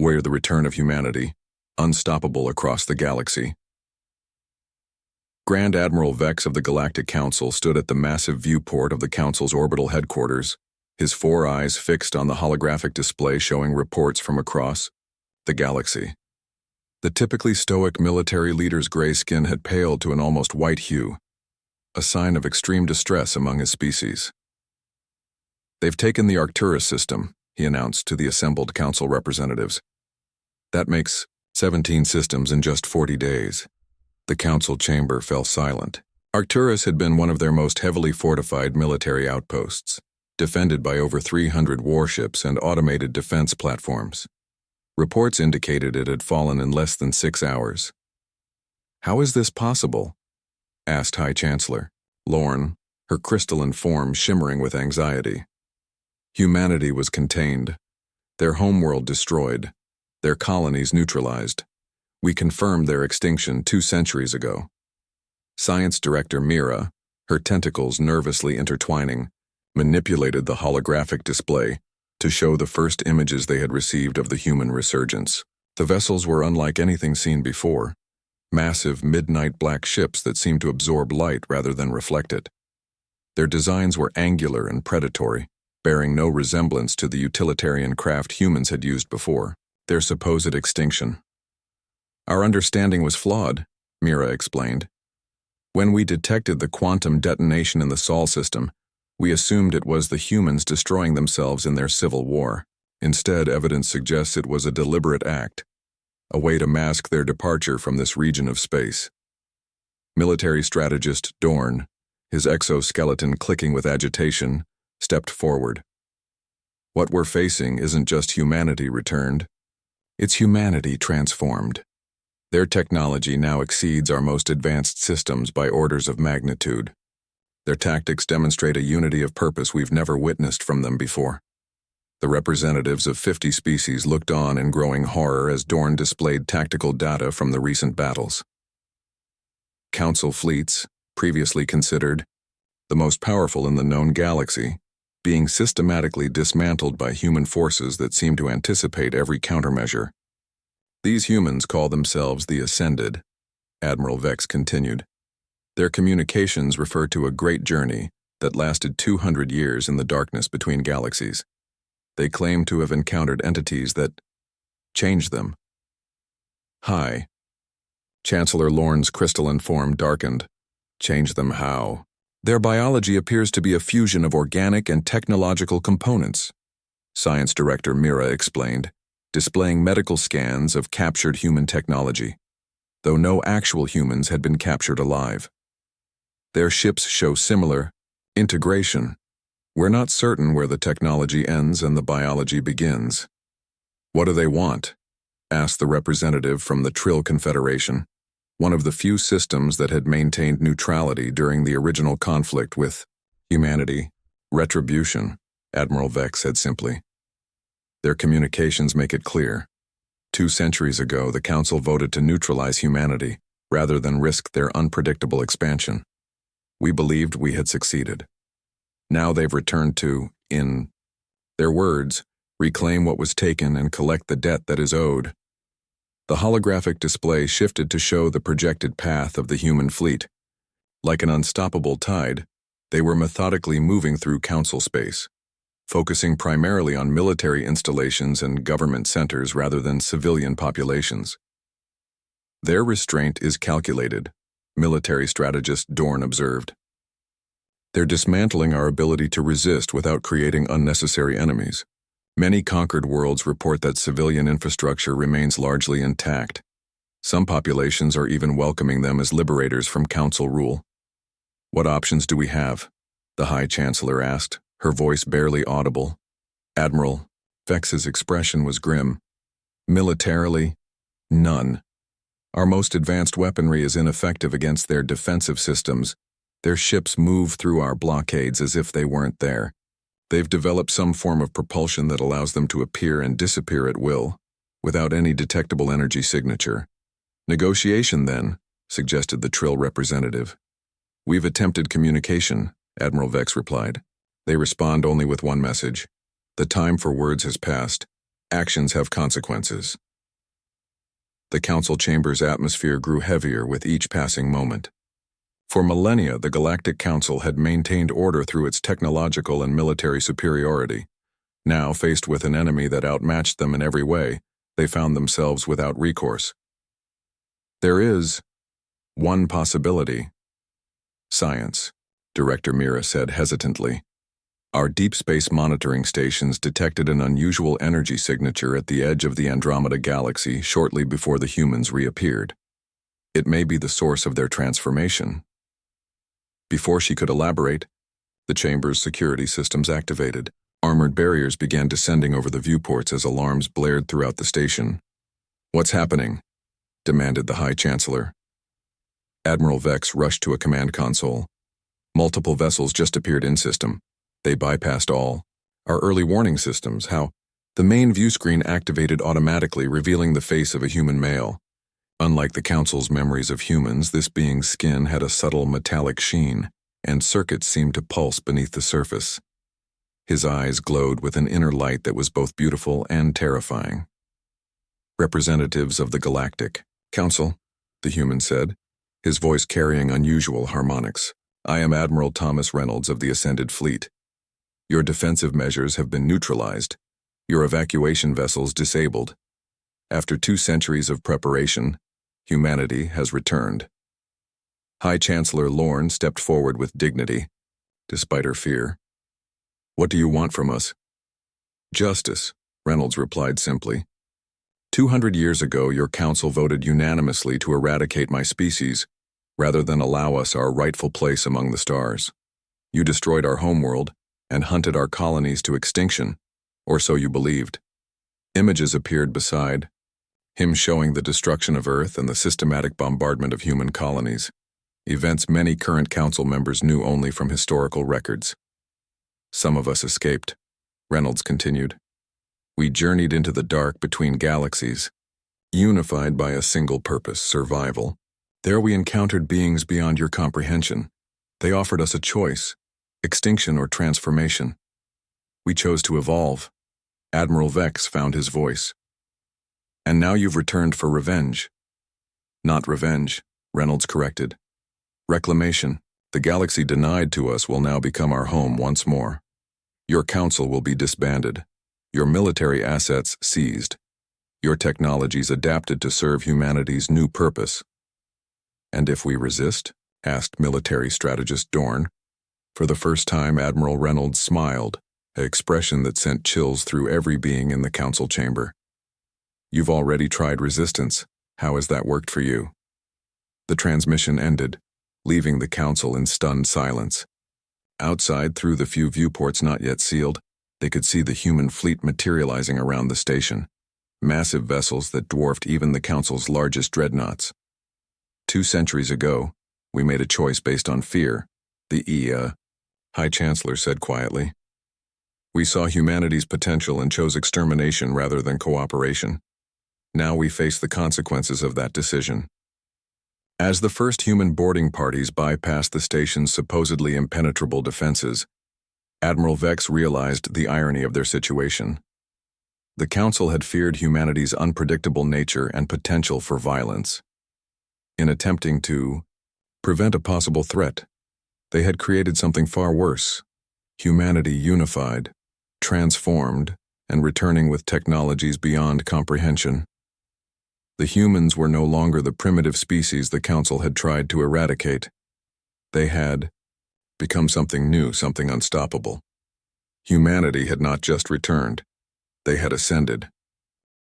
Where the return of humanity, unstoppable across the galaxy. Grand Admiral Vex of the Galactic Council stood at the massive viewport of the Council's orbital headquarters, his 4 eyes fixed on the holographic display showing reports from across the galaxy. The typically stoic military leader's gray skin had paled to an almost white hue, a sign of extreme distress among his species. "They've taken the Arcturus system," he announced to the assembled council representatives. "That makes 17 systems in just 40 days. The council chamber fell silent. Arcturus had been one of their most heavily fortified military outposts, defended by over 300 warships and automated defense platforms. Reports indicated it had fallen in less than 6 hours. "How is this possible?" asked High Chancellor Lorne, her crystalline form shimmering with anxiety. "Humanity was contained, their homeworld destroyed, their colonies neutralized. We confirmed their extinction 2 centuries ago." Science Director Mira, her tentacles nervously intertwining, manipulated the holographic display to show the first images they had received of the human resurgence. The vessels were unlike anything seen before, massive midnight black ships that seemed to absorb light rather than reflect it. Their designs were angular and predatory, bearing no resemblance to the utilitarian craft humans had used before. Their supposed extinction. "Our understanding was flawed," Mira explained. "When we detected the quantum detonation in the Sol system, we assumed it was the humans destroying themselves in their civil war. Instead, evidence suggests it was a deliberate act, a way to mask their departure from this region of space." Military strategist Dorn, his exoskeleton clicking with agitation, stepped forward. "What we're facing isn't just humanity returned. It's humanity transformed. Their technology now exceeds our most advanced systems by orders of magnitude. Their tactics demonstrate a unity of purpose we've never witnessed from them before." The representatives of 50 species looked on in growing horror as Dorn displayed tactical data from the recent battles. Council fleets, previously considered the most powerful in the known galaxy, being systematically dismantled by human forces that seem to anticipate every countermeasure. "These humans call themselves the Ascended," Admiral Vex continued. "Their communications refer to a great journey that lasted 200 years in the darkness between galaxies. They claim to have encountered entities that changed them." "Hi." Chancellor Lorne's crystalline form darkened. "Change them how?" "Their biology appears to be a fusion of organic and technological components," Science Director Mira explained, displaying medical scans of captured human technology, though no actual humans had been captured alive. "Their ships show similar integration. We're not certain where the technology ends and the biology begins." "What do they want?" asked the representative from the Trill Confederation, one of the few systems that had maintained neutrality during the original conflict with humanity. "Retribution," Admiral Vex said simply. "Their communications make it clear. 2 centuries ago, the Council voted to neutralize humanity rather than risk their unpredictable expansion. We believed we had succeeded. Now they've returned to, in their words, reclaim what was taken and collect the debt that is owed." The holographic display shifted to show the projected path of the human fleet. Like an unstoppable tide, they were methodically moving through Council space, focusing primarily on military installations and government centers rather than civilian populations. "Their restraint is calculated," military strategist Dorn observed. "They're dismantling our ability to resist without creating unnecessary enemies. Many conquered worlds report that civilian infrastructure remains largely intact. Some populations are even welcoming them as liberators from Council rule." "What options do we have?" the High Chancellor asked, her voice barely audible. Admiral Vex's expression was grim. "Militarily, none. Our most advanced weaponry is ineffective against their defensive systems. Their ships move through our blockades as if they weren't there. They've developed some form of propulsion that allows them to appear and disappear at will, without any detectable energy signature." "Negotiation, then," suggested the Trill representative. "We've attempted communication," Admiral Vex replied. "They respond only with one message. The time for words has passed. Actions have consequences. The council chamber's atmosphere grew heavier with each passing moment. For millennia, the Galactic Council had maintained order through its technological and military superiority. Now, faced with an enemy that outmatched them in every way, they found themselves without recourse. There is one possibility. Science, Director Mira said hesitantly. Our deep space monitoring stations detected an unusual energy signature at the edge of the Andromeda Galaxy shortly before the humans reappeared. It may be the source of their transformation. Before she could elaborate, the chamber's security systems activated. Armored barriers began descending over the viewports as alarms blared throughout the station. "What's happening?" demanded the High Chancellor. Admiral Vex rushed to a command console. Multiple vessels just appeared in system. They bypassed all our early warning systems. How? The main view screen activated automatically, revealing the face of a human male. Unlike the Council's memories of humans, this being's skin had a subtle metallic sheen, and circuits seemed to pulse beneath the surface. His eyes glowed with an inner light that was both beautiful and terrifying. "Representatives of the Galactic Council," the human said, his voice carrying unusual harmonics. "I am Admiral Thomas Reynolds of the Ascended Fleet. Your defensive measures have been neutralized, your evacuation vessels disabled. After 2 centuries of preparation, humanity has returned." High Chancellor Lorne stepped forward with dignity, despite her fear. "What do you want from us?" "Justice," Reynolds replied simply. 200 years ago, your council voted unanimously to eradicate my species, rather than allow us our rightful place among the stars. You destroyed our homeworld and hunted our colonies to extinction, or so you believed. Images appeared beside him showing the destruction of Earth and the systematic bombardment of human colonies, events many current council members knew only from historical records. "Some of us escaped," Reynolds continued. "We journeyed into the dark between galaxies, unified by a single purpose, survival. There we encountered beings beyond your comprehension. They offered us a choice, extinction or transformation. We chose to evolve." Admiral Vex found his voice. "And now you've returned for revenge." "Not revenge," Reynolds corrected. "Reclamation. The galaxy denied to us will now become our home once more. Your council will be disbanded, your military assets seized, your technologies adapted to serve humanity's new purpose." "And if we resist?" asked military strategist Dorn. For the first time, Admiral Reynolds smiled, an expression that sent chills through every being in the council chamber. "You've already tried resistance. How has that worked for you?" The transmission ended, leaving the council in stunned silence. Outside, through the few viewports not yet sealed, they could see the human fleet materializing around the station, massive vessels that dwarfed even the council's largest dreadnoughts. 2 centuries ago, we made a choice based on fear, the High Chancellor said quietly. "We saw humanity's potential and chose extermination rather than cooperation. Now we face the consequences of that decision." As the first human boarding parties bypassed the station's supposedly impenetrable defenses, Admiral Vex realized the irony of their situation. The Council had feared humanity's unpredictable nature and potential for violence. In attempting to prevent a possible threat, they had created something far worse: humanity unified, transformed, and returning with technologies beyond comprehension. The humans were no longer the primitive species the Council had tried to eradicate. They had become something new, something unstoppable. Humanity had not just returned, they had ascended.